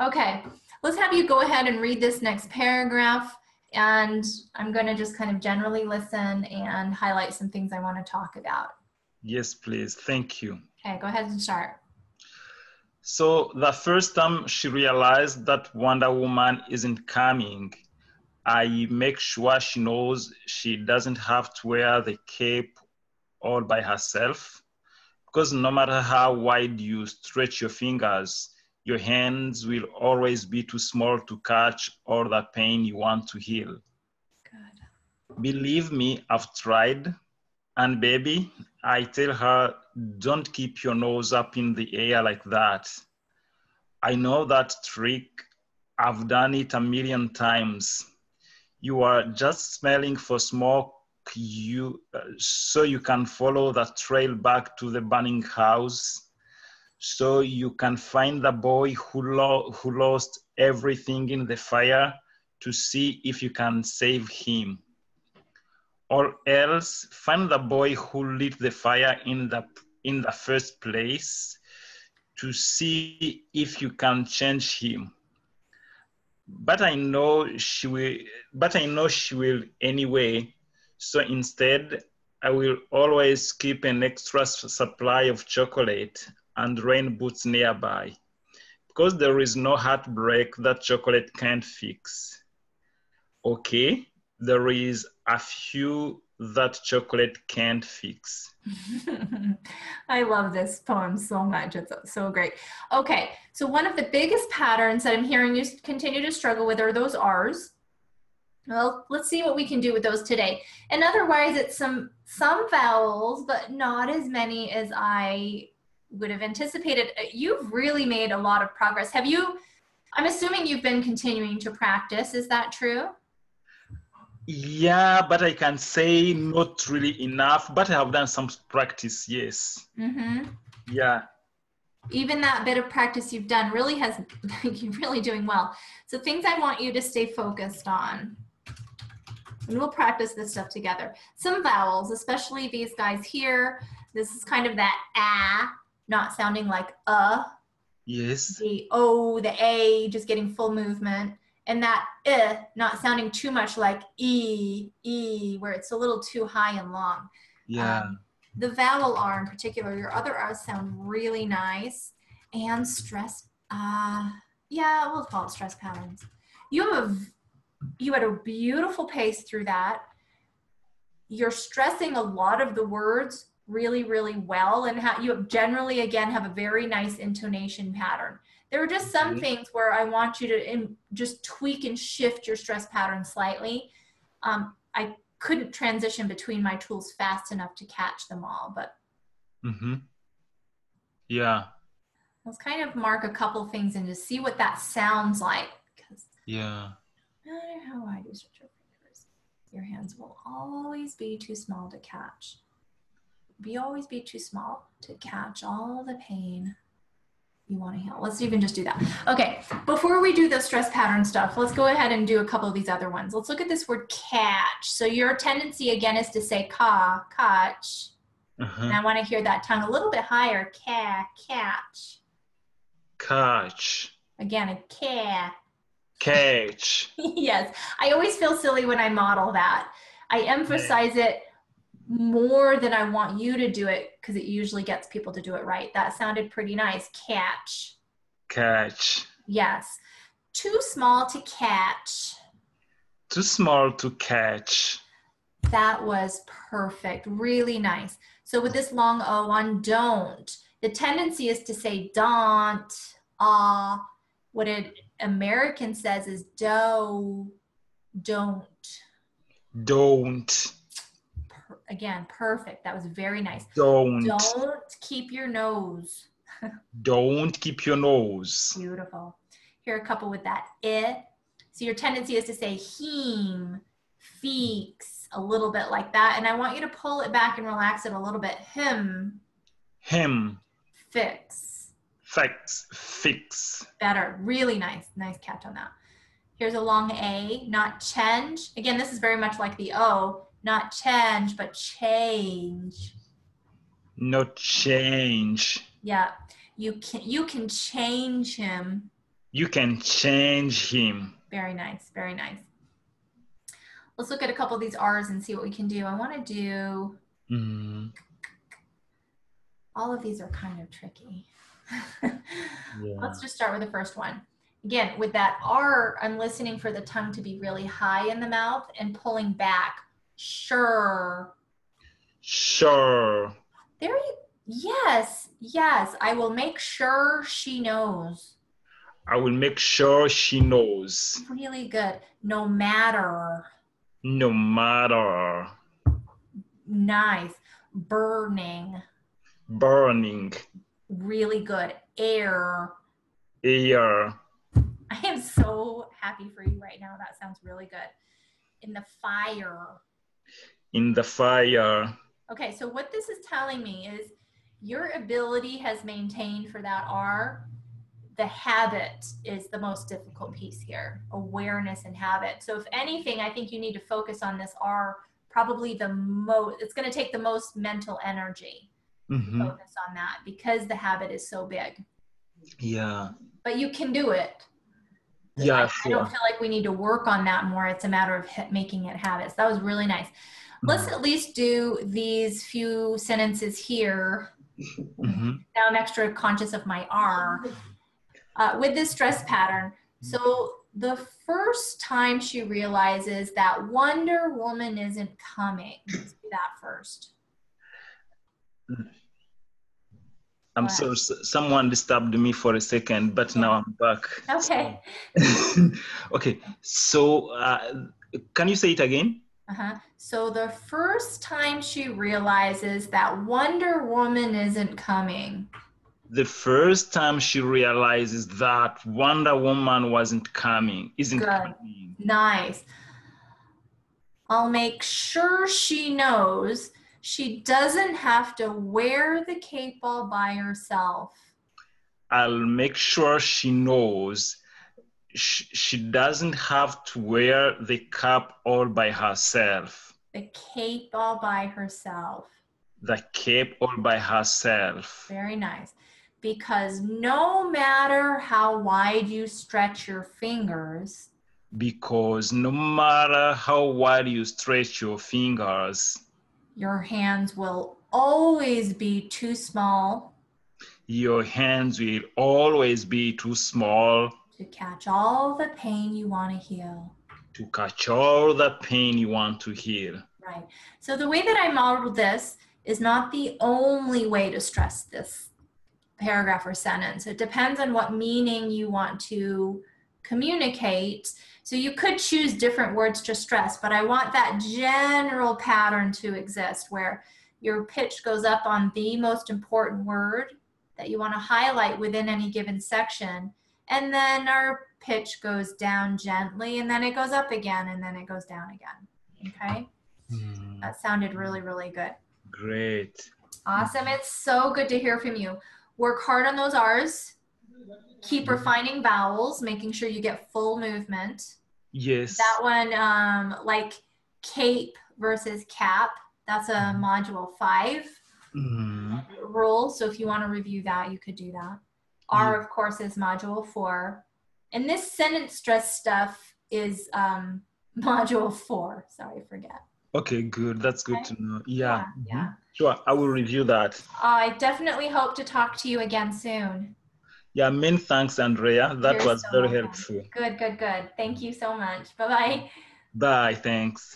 Okay, let's have you go ahead and read this next paragraph, and I'm going to just kind of generally listen and highlight some things I want to talk about. Yes, please. Thank you. Okay, go ahead and start. So the first time she realized that Wonder Woman isn't coming, I make sure she knows she doesn't have to wear the cape all by herself, because no matter how wide you stretch your fingers, your hands will always be too small to catch all the pain you want to heal. Good. Believe me, I've tried. And baby, I tell her, don't keep your nose up in the air like that. I know that trick. I've done it a million times. You are just smelling for smoke so you can follow the trail back to the burning house, so you can find the boy who lost everything in the fire, to see if you can save him. Or else find the boy who lit the fire in the first place, to see if you can change him. But I know she will anyway. So instead, I will always keep an extra supply of chocolate and rain boots nearby, because there is no heartbreak that chocolate can't fix. Okay, there is a few that chocolate can't fix. I love this poem so much. It's so great. Okay, so one of the biggest patterns that I'm hearing you continue to struggle with are those R's. Well, let's see what we can do with those today. And otherwise, it's some vowels, but not as many as I would have anticipated. You've really made a lot of progress. I'm assuming you've been continuing to practice. Is that true? Yeah, but I can say not really enough, but I have done some practice, yes. Mm-hmm. Yeah. Even that bit of practice you've done really has, you're really doing well. So things I want you to stay focused on. And we'll practice this stuff together. Some vowels, especially these guys here. This is kind of that ah, not sounding like Yes. The O, the A, just getting full movement. And that not sounding too much like E, where it's a little too high and long. Yeah. The vowel R in particular, your other R's sound really nice. And stress, yeah, we'll call it stress patterns. You had a beautiful pace through that. You're stressing a lot of the words really, really well, and you generally, again, have a very nice intonation pattern. There are just some things where I want you to just tweak and shift your stress pattern slightly. I couldn't transition between my tools fast enough to catch them all, but yeah, let's kind of mark a couple things and just see what that sounds like. Yeah. No matter how wide you stretch your fingers, your hands will always be too small to catch. Always be too small to catch all the pain you want to heal. Let's even just do that. Okay, before we do the stress pattern stuff, let's go ahead and do a couple of these other ones. Let's look at this word catch. So your tendency again is to say catch. And I want to hear that tongue a little bit higher. Catch. Catch. Again, a catch. Yes, I always feel silly when I model that. I emphasize it more than I want you to do it, because it usually gets people to do it right. That sounded pretty nice. Catch. Yes. Too small to catch. Too small to catch. That was perfect. Really nice. So with this long O on don't, the tendency is to say don't, what an American says is don't. Again, perfect. That was very nice. Don't keep your nose. Don't keep your nose. Beautiful. Here are a couple with that. So your tendency is to say heme, feeks, a little bit like that. And I want you to pull it back and relax it a little bit. Him. Fix. Better. Really nice. Nice catch on that. Here's a long A, not change. Again, this is very much like the O. Not change, but change. Not change. Yeah, you can change him. You can change him. Very nice, very nice. Let's look at a couple of these R's and see what we can do. I want to do, all of these are kind of tricky. Yeah. Let's just start with the first one. Again, with that R, I'm listening for the tongue to be really high in the mouth and pulling back. Sure. Sure. There you, yes, yes. I will make sure she knows. I will make sure she knows. Really good. No matter. No matter. Nice. Burning. Burning. Really good. Air. Air. I am so happy for you right now. That sounds really good. In the fire. In the fire. Okay, so what this is telling me is your ability has maintained for that R. The habit is the most difficult piece here. Awareness and habit. So if anything, I think you need to focus on this R probably the most. It's going to take the most mental energy to focus on that because the habit is so big. Yeah. But you can do it. Yeah, I don't feel like we need to work on that more. It's a matter of making it habits. That was really nice. Let's at least do these few sentences here. Now I'm extra conscious of my R. With this stress pattern. So the first time she realizes that Wonder Woman isn't coming. Let's do that first. I'm sorry, someone disturbed me for a second, but now I'm back. Okay. Okay, so can you say it again? So the first time she realizes that Wonder Woman isn't coming. The first time she realizes that Wonder Woman isn't coming. Nice. I'll make sure she knows she doesn't have to wear the cape all by herself. I'll make sure she knows she doesn't have to wear the cap all by herself. The cape all by herself. The cape all by herself. Very nice. Because no matter how wide you stretch your fingers. Because no matter how wide you stretch your fingers. Your hands will always be too small. Your hands will always be too small. To catch all the pain you want to heal. To catch all the pain you want to heal. Right. So the way that I modeled this is not the only way to stress this paragraph or sentence. It depends on what meaning you want to communicate. So you could choose different words to stress, but I want that general pattern to exist where your pitch goes up on the most important word that you want to highlight within any given section. And then our pitch goes down gently, and then it goes up again, and then it goes down again. Okay? That sounded really, really good. Great. Awesome. It's so good to hear from you. Work hard on those R's. Keep refining vowels, making sure you get full movement. Yes. That one, like cape versus cap, that's a module 5 rule. So if you want to review that, you could do that. R, of course, is module 4. And this sentence stress stuff is module 4. Sorry, I forget. Okay, good. That's good to know. Yeah. Yeah. Sure, I will review that. I definitely hope to talk to you again soon. Yeah, many thanks, Andrea. That was very helpful. Good, good, good. Thank you so much. Bye-bye. Bye, thanks.